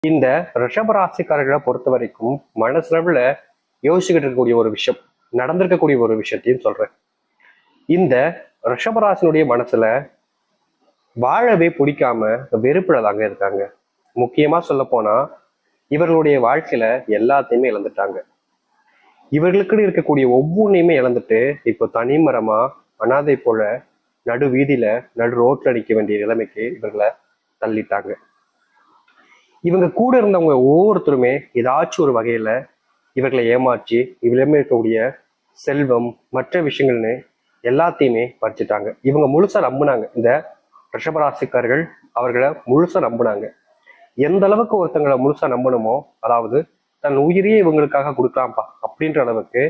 இந்த ரிஷபராசிக்காரர்களை பொறுத்த வரைக்கும் மனசுல யோசிச்சுக்கிட்டு இருக்கக்கூடிய ஒரு விஷயம், நடந்திருக்கக்கூடிய ஒரு விஷயத்தையும் சொல்றேன். இந்த ரிஷபராசினுடைய மனசுல வாழவே பிடிக்காம வெறுப்புல தாங்க இருக்காங்க. முக்கியமா சொல்ல போனா இவர்களுடைய வாழ்க்கையில எல்லாத்தையுமே இழந்துட்டாங்க. இவர்களுக்குன்னு இருக்கக்கூடிய ஒவ்வொன்றையுமே இழந்துட்டு இப்போ தனிமரமா அனாதை போல நடு வீதியில நடு ரோட்ல அடிக்க வேண்டிய நிலைமைக்கு இவர்களை தள்ளிட்டாங்க. இவங்க கூட இருந்தவங்க ஒவ்வொருத்தருமே ஏதாச்சும் ஒரு வகையில இவர்களை ஏமாற்றி இவரிடமே இருக்கக்கூடிய செல்வம் மற்ற விஷயங்கள்னு எல்லாத்தையுமே பறிச்சுட்டாங்க. இவங்க முழுசா நம்பினாங்க. இந்த ரிஷபராசிக்காரர்கள் அவர்களை முழுசா நம்பினாங்க. எந்த அளவுக்கு ஒருத்தங்களை முழுசா நம்பணுமோ, அதாவது தன் உயிரையே இவங்களுக்காக கொடுக்கலாம்ப்பா அப்படின்ற அளவுக்கு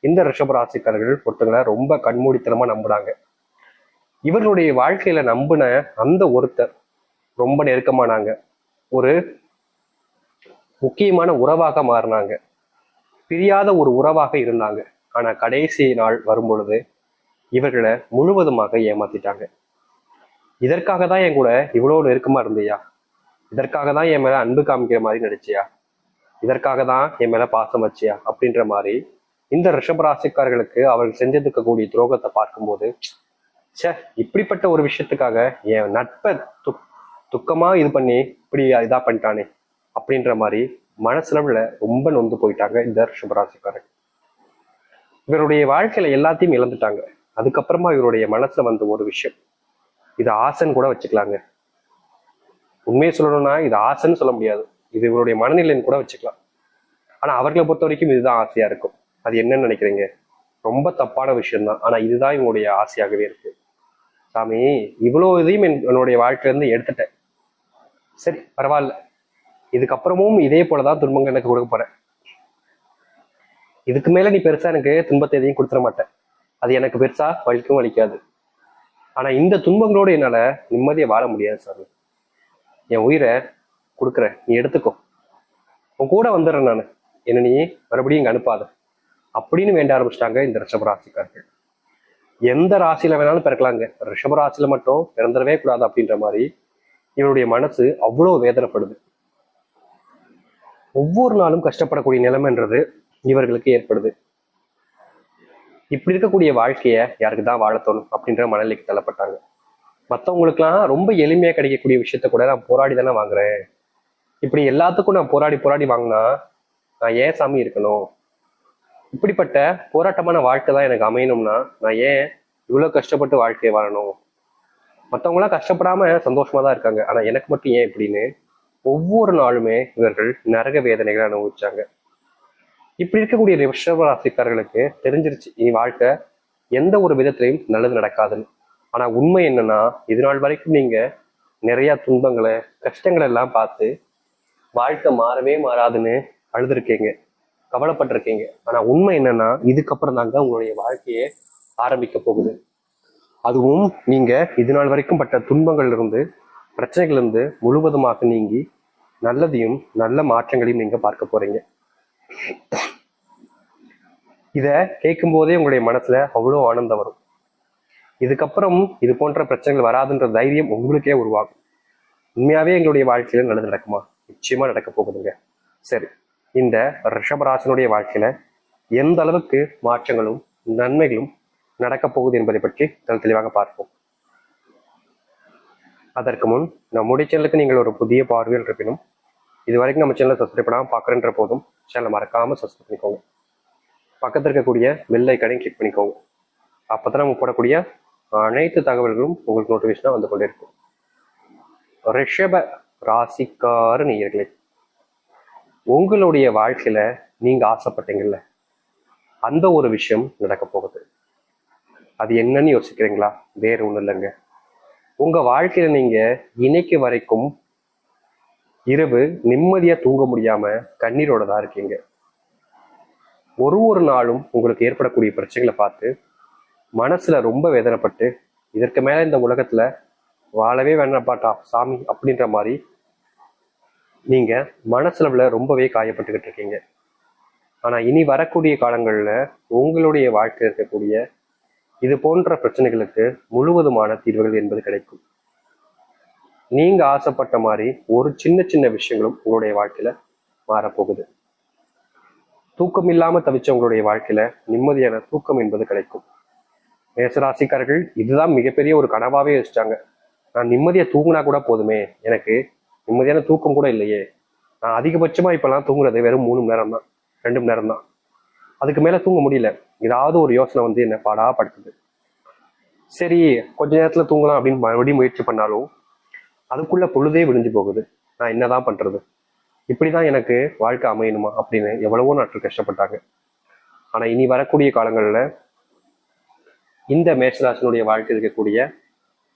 இந்த ரிஷபராசிக்காரர்கள் ஒருத்தங்களை ரொம்ப கண்மூடித்தனமா நம்புனாங்க. இவர்களுடைய வாழ்க்கையில நம்பின அந்த ஒருத்தர் ரொம்ப நெருக்கமானாங்க. ஒரு முக்கியமான உறவாக மாறினாங்க. பிரியாத ஒரு உறவாக இருந்தாங்க. ஆனா கடைசி நாள் வரும் பொழுது இவர்களை முழுவதுமாக ஏமாத்திட்டாங்க. இதற்காக தான் என் கூட இவ்வளவு நெருக்கமா இருந்தியா, இதற்காக தான் என் மேல அன்பு காமிக்கிற மாதிரி நடிச்சியா, இதற்காக தான் என் மேல பாசம் வச்சியா அப்படின்ற மாதிரி இந்த ரிஷபராசிக்காரர்களுக்கு அவர்கள் செஞ்சிருக்க கூடிய துரோகத்தை பார்க்கும்போது, சே, இப்படிப்பட்ட ஒரு விஷயத்துக்காக என் நட்பை துக்கமா இது பண்ணி இப்படி இதா பண்ணிட்டானே அப்படின்ற மாதிரி மனசுல ரொம்ப நொந்து போயிட்டாங்க இந்த ரிஷபராசிக்காரர்கள். இவருடைய வாழ்க்கையில எல்லாத்தையும் இழந்துட்டாங்க. அதுக்கப்புறமா இவருடைய மனசுல வந்த ஒரு விஷயம், இது ஆசைன்னு கூட வச்சுக்கலாங்க. உண்மையை சொல்லணும்னா இது ஆசைன்னு சொல்ல முடியாது, இது இவருடைய மனநிலைன்னு கூட வச்சுக்கலாம். ஆனா அவர்களை பொறுத்த வரைக்கும் இதுதான் ஆசையா இருக்கும். அது என்னன்னு நினைக்கிறீங்க? ரொம்ப தப்பான விஷயம்தான். ஆனா இதுதான் இவங்களுடைய ஆசையாகவே இருக்கு. சாமி, இவ்வளவு இதையும் என்னுடைய வாழ்க்கையில இருந்து எடுத்துட்டேன், சரி பரவாயில்ல, இதுக்கப்புறமும் இதே போலதான் துன்பங்கள் எனக்கு கொடுக்க போறேன். இதுக்கு மேல நீ பெருசா எனக்கு துன்பத்தை எதையும் கொடுத்துட மாட்டேன், அது எனக்கு பெருசா வலிக்கும் வலிக்காது. ஆனா இந்த துன்பங்களோடு என்னால நிம்மதியை வாழ முடியாது சாமி. என் உயிரை கொடுக்குறேன், நீ எடுத்துக்கோ, உன் கூட வந்துடுறேன் நான், என்ன நீ மறுபடியும் இங்க அனுப்பாத அப்படின்னு வேண்ட ஆரம்பிச்சிட்டாங்க இந்த ரிஷபராசிக்காரர்கள். எந்த ராசியில வேணாலும் பிறக்கலாங்க, ரிஷபராசியில மட்டும் பிறந்துடவே கூடாது அப்படின்ற மாதிரி இவருடைய மனசு அவ்வளவு வேதனைப்படுது. ஒவ்வொரு நாளும் கஷ்டப்படக்கூடிய நிலைமைன்றது இவர்களுக்கு ஏற்படுது. இப்படி இருக்கக்கூடிய வாழ்க்கைய யாருக்கு தான் வாழ தோணும் அப்படின்ற மனநிலைக்கு தள்ளப்பட்டாங்க. மற்றவங்களுக்குலாம் ரொம்ப எளிமையா கிடைக்கக்கூடிய விஷயத்த கூட நான் போராடி தானே வாங்குறேன், இப்படி எல்லாத்துக்கும் நான் போராடி போராடி வாங்கினா நான் ஏன் சாமி இருக்கணும், இப்படிப்பட்ட போராட்டமான வாழ்க்கை தான் எனக்கு அமையணும்னா நான் ஏன் இவ்வளவு கஷ்டப்பட்டு வாழ்க்கையை வாழணும், மற்றவங்களாம் கஷ்டப்படாம சந்தோஷமா தான் இருக்காங்க, ஆனா எனக்கு மட்டும் ஏன் இப்படின்னு ஒவ்வொரு நாளுமே இவர்கள் நரக வேதனைகளை அனுபவிச்சாங்க. இப்படி இருக்கக்கூடிய ரிஷபராசிக்காரர்களுக்கு தெரிஞ்சிருச்சு இனி வாழ்க்கை எந்த ஒரு விதத்திலையும் நல்லது நடக்காதுன்னு. ஆனா உண்மை என்னன்னா, இது நாள் வரைக்கும் நீங்க நிறைய துன்பங்களை கஷ்டங்களை எல்லாம் பார்த்து வாழ்க்கை மாறவே மாறாதுன்னு அழுதுருக்கீங்க, கவலைப்பட்டிருக்கீங்க. ஆனா உண்மை என்னன்னா, இதுக்கப்புறம் தாங்க உங்களுடைய வாழ்க்கையே ஆரம்பிக்க போகுது. அதுவும் நீங்க இது நாள் வரைக்கும் பட்ட துன்பங்கள் இருந்து பிரச்சனைகள் இருந்து முழுவதுமாக நீங்கி நல்லதையும் நல்ல மாற்றங்களையும் நீங்க பார்க்க போறீங்க. இத கேட்கும் போதே உங்களுடைய மனசுல அவ்வளவு ஆனந்தம் வரும். இதுக்கப்புறம் இது போன்ற பிரச்சனைகள் வராதுன்ற தைரியம் உங்களுக்கே உருவாகும். உண்மையாவே எங்களுடைய வாழ்க்கையில நல்லது நடக்குமா? நிச்சயமா நடக்க போகுதுங்க. சரி, இந்த ரிஷபராசனுடைய வாழ்க்கையில எந்த அளவுக்கு மாற்றங்களும் நன்மைகளும் நடக்க போகுது என்பதை பற்றி தெளிவாக பார்ப்போம். அதற்கு முன் நம்முடைய சேனலுக்கு நீங்கள் ஒரு புதிய பார்வையில் இருப்பினும் இது வரைக்கும் நம்ம சேனலை சப்ஸ்கிரைப் பண்ணாமல் பார்க்குறன்ற போதும் சேனலை மறக்காம சப்ஸ்கிரைப் பண்ணிக்கோங்க. பக்கத்தில் இருக்கக்கூடிய பெல் ஐக்கானையும் கிளிக் பண்ணிக்கோங்க. அப்பதான் நம்ம போடக்கூடிய அனைத்து தகவல்களும் உங்களுக்கு நோட்டிஃபிகேஷனாக வந்து கொண்டே இருக்கும். ரிஷப ராசிக்கார நேயர்களே, உங்களுடைய வாழ்க்கையில நீங்க ஆசைப்பட்டீங்கல்ல, அந்த ஒரு விஷயம் நடக்க போகுது. அது என்னன்னு யோசிக்கிறீங்களா? வேற ஒண்ணும் இல்லைங்க. உங்க வாழ்க்கையில நீங்க இன்னைக்கு வரைக்கும் இரவு நிம்மதியா தூங்க முடியாம கண்ணீரோட தான் இருக்கீங்க. ஒரு நாளும் உங்களுக்கு ஏற்படக்கூடிய பிரச்சனைகளை பார்த்து மனசுல ரொம்ப வேதனைப்பட்டு இதற்கு மேல இந்த உலகத்துல வாழவே வேண்டாம்பாட்டா சாமி அப்படின்ற மாதிரி நீங்க மனசுல ரொம்பவே காயப்பட்டுக்கிட்டு இருக்கீங்க. ஆனா இனி வரக்கூடிய காலங்கள்ல உங்களுடைய வாழ்க்கையில் இருக்கக்கூடிய இது போன்ற பிரச்சனைகளுக்கு முழுவதுமான தீர்வுகள் என்பது கிடைக்கும். நீங்க ஆசைப்பட்ட மாதிரி ஒரு சின்ன சின்ன விஷயங்களும் உங்களுடைய வாழ்க்கையில மாறப்போகுது. தூக்கம் இல்லாம தவிச்சவங்களுடைய வாழ்க்கையில நிம்மதியான தூக்கம் என்பது கிடைக்கும். மேசராசிக்காரர்கள் இதுதான் மிகப்பெரிய ஒரு கனவாவே வச்சுட்டாங்க. நான் நிம்மதியா தூங்கினா கூட போதுமே, எனக்கு நிம்மதியான தூக்கம் கூட இல்லையே, நான் அதிகபட்சமா இப்பெல்லாம் தூங்குறது வெறும் 3 மணி நேரம் தான், 2 மணி நேரம் தான், அதுக்கு மேல தூங்க முடியல. ஏதாவது ஒரு யோசனை வந்து என்ன பாடாப்படுத்துது. சரி, கொஞ்ச நேரத்துல தூங்கலாம் அப்படின்னு மறுபடியும் முயற்சி பண்ணாலும் அதுக்குள்ள பொழுதே விடிஞ்சு போகுது. நான் என்னதான் பண்றது, இப்படிதான் எனக்கு வாழ்க்கை அமையணுமா அப்படின்னு எவ்வளவோ நாட்கள் கஷ்டப்பட்டாங்க. ஆனா இனி வரக்கூடிய காலங்கள்ல இந்த மேஷராசினுடைய வாழ்க்கையில் இருக்கக்கூடிய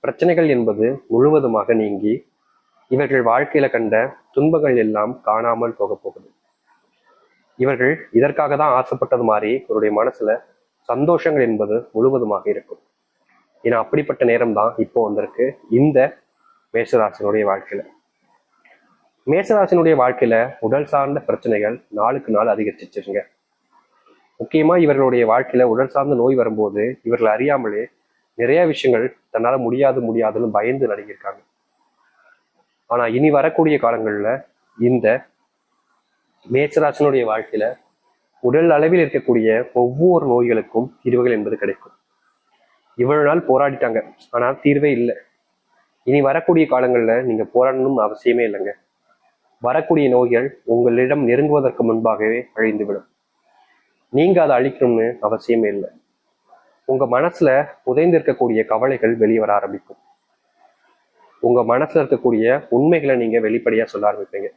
பிரச்சனைகள் என்பது முழுவதுமாக நீங்கி இவர்கள் வாழ்க்கையில கண்ட துன்பங்கள் எல்லாம் காணாமல் போக போகுது. இவர்கள் இதற்காக தான் ஆசைப்பட்டது மாதிரி இவருடைய மனசுல சந்தோஷங்கள் என்பது முழுவதுமாக இருக்கும். ஏன்னா அப்படிப்பட்ட நேரம் தான் இப்போ வந்திருக்கு இந்த மேஷராசினுடைய வாழ்க்கையில. மேஷராசினுடைய வாழ்க்கையில உடல் சார்ந்த பிரச்சனைகள் நாளுக்கு நாள் அதிகரிச்சிருச்சுங்க. முக்கியமா இவர்களுடைய வாழ்க்கையில உடல் சார்ந்த நோய் வரும்போது இவர்கள் அறியாமலே நிறைய விஷயங்கள் தன்னால முடியாதுன்னு பயந்து நடுங்கியிருக்காங்க. ஆனா இனி வரக்கூடிய காலங்கள்ல இந்த மேஷராசினுடைய வாழ்க்கையில உடல் அளவில் இருக்கக்கூடிய ஒவ்வொரு நோய்களுக்கும் தீர்வுகள் என்பது கிடைக்கும். இவ்வளவு நாள் போராடிட்டாங்க, ஆனா தீர்வே இல்லை. இனி வரக்கூடிய காலங்கள்ல நீங்க போராடணும்னு அவசியமே இல்லைங்க. வரக்கூடிய நோய்கள் உங்களிடம் நெருங்குவதற்கு முன்பாகவே அழிந்துவிடும். நீங்க அதை அழிக்கணும்னு அவசியமே இல்லை. உங்க மனசுல புதைந்து இருக்கக்கூடிய கவலைகள் வெளியே வர ஆரம்பிக்கும். உங்க மனசுல இருக்கக்கூடிய உண்மைகளை நீங்க வெளிப்படையா சொல்ல ஆரம்பிப்பீங்க.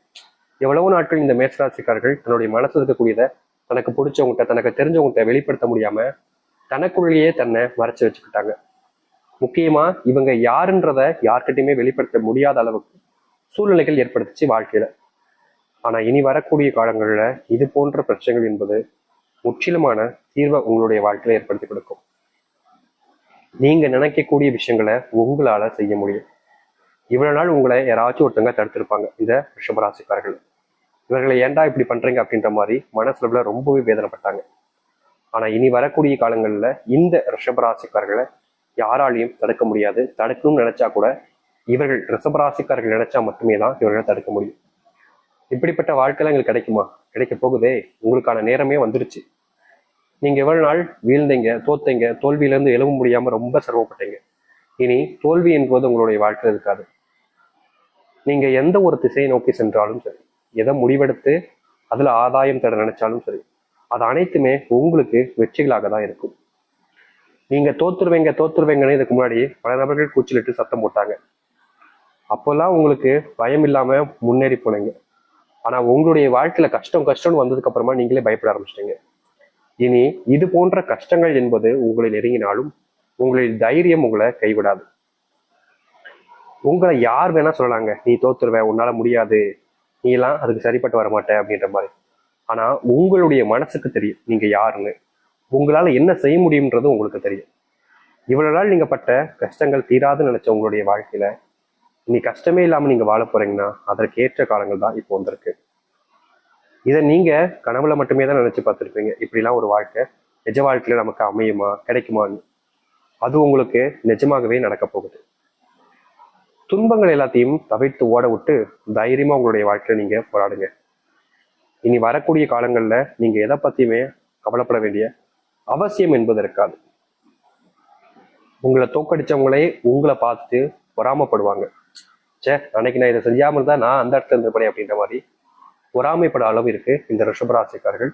எவ்வளவு நாட்கள் இந்த மேஷராசிக்காரர்கள் தன்னுடைய மனசுல இருக்கக்கூடியதை தனக்கு பிடிச்சவங்ககிட்ட தனக்கு தெரிஞ்சவங்ககிட்ட வெளிப்படுத்த முடியாம தனக்குள்ளேயே தன்னை மறைச்சு வச்சுக்கிட்டாங்க. முக்கியமா இவங்க யாருன்றத யார்கிட்டயுமே வெளிப்படுத்த முடியாத அளவுக்கு சூழ்நிலைகள் ஏற்படுத்துச்சு வாழ்க்கையில. ஆனா இனி வரக்கூடிய காலங்கள்ல இது போன்ற பிரச்சனைகள் என்பது முற்றிலுமான தீர்வை உங்களுடைய வாழ்க்கையில ஏற்படுத்தி கொடுக்கும். நீங்க நினைக்கக்கூடிய விஷயங்களை உங்களால செய்ய முடியும். இவ்வளவு நாள் உங்களை யாராச்சும் ஒருத்தங்க தடுத்திருப்பாங்க இந்த ரிஷபராசிக்காரர்கள். இவர்களை ஏன்டா இப்படி பண்றீங்க அப்படின்ற மாதிரி மனசுல ரொம்பவே வேதனைப்பட்டாங்க. ஆனா இனி வரக்கூடிய காலங்கள்ல இந்த ரிஷபராசிக்காரர்களை யாராலையும் தடுக்க முடியாது. தடுக்கணும்னு நினைச்சா கூட இவர்கள் ரிஷபராசிக்காரர்கள் நினைச்சா மட்டுமே தான் இவர்களை தடுக்க முடியும். இப்படிப்பட்ட வாழ்க்கையில எங்களுக்கு கிடைக்குமா? கிடைக்க போகுதே, உங்களுக்கான நேரமே வந்துருச்சு. நீங்க எவ்வளவு நாள் வீழ்ந்தீங்க, தோத்தீங்க, தோல்வியிலிருந்து எழும்ப முடியாம ரொம்ப சிரமப்பட்டீங்க. இனி தோல்வி என்பது உங்களுடைய வாழ்க்கையில் இருக்காது. நீங்க எந்த ஒரு திசையை நோக்கி சென்றாலும் சரி, எதை முடிவெடுத்து அதுல ஆதாயம் தேட நினைச்சாலும் சரி, அது அனைத்துமே உங்களுக்கு வெற்றிகளாக தான் இருக்கும். நீங்க தோத்துருவேங்கன்னு இதுக்கு முன்னாடி பல நபர்கள் கூச்சலிட்டு சத்தம் போட்டாங்க. அப்போல்லாம் உங்களுக்கு பயம் இல்லாம முன்னேறி போனீங்க. ஆனா உங்களுடைய வாழ்க்கையில கஷ்டம்னு வந்ததுக்கு அப்புறமா நீங்களே பயப்பட ஆரம்பிச்சிட்டீங்க. இனி இது போன்ற கஷ்டங்கள் என்பது உங்களை நெருங்கினாலும் உங்களுடைய தைரியம் உங்களை கைவிடாது. உங்களை யார் வேணா சொல்லலாங்க, நீ தோத்துருவ, உன்னால முடியாது, நீ எல்லாம் அதுக்கு சரிப்பட்டு வர மாட்டே அப்படின்ற மாதிரி. ஆனா உங்களுடைய மனசுக்கு தெரியும் நீங்க யாருன்னு, உங்களால என்ன செய்ய முடியும்ன்றது உங்களுக்கு தெரியும். இவ்வளவு நாள் நீங்க பட்ட கஷ்டங்கள் தீராதுன்னு நினைச்ச உங்களுடைய வாழ்க்கையில இனி கஷ்டமே இல்லாம நீங்க வாழ போறீங்கன்னா அதற்கு ஏற்ற காலங்கள் தான் இப்போ வந்திருக்கு. இதை நீங்க கனவுல மட்டுமே தான் நினைச்சு பார்த்துருப்பீங்க, இப்படிலாம் ஒரு வாழ்க்கை நிஜ வாழ்க்கையில நமக்கு அமையுமா, கிடைக்குமான்னு. அது உங்களுக்கு நிஜமாகவே நடக்க போகுது. துன்பங்கள் எல்லாத்தையும் தவிர்த்து ஓட விட்டு தைரியமா உங்களுடைய வாழ்க்கையில நீங்க போராடுங்க. இனி வரக்கூடிய காலங்கள்ல நீங்க எதை பத்தியுமே கவலைப்பட வேண்டிய அவசியம் என்பது இருக்காது. உங்களை தோக்கடிச்சவங்களே உங்களை பார்த்து பொறாமப்படுவாங்க. அன்னைக்கு நான் இதை செஞ்சாம இருந்தா நான் அந்த இடத்துல இருந்தபடி அப்படின்ற மாதிரி பொறாமைப்பட அளவு இருக்கு இந்த ரிஷபராசிக்காரர்கள்.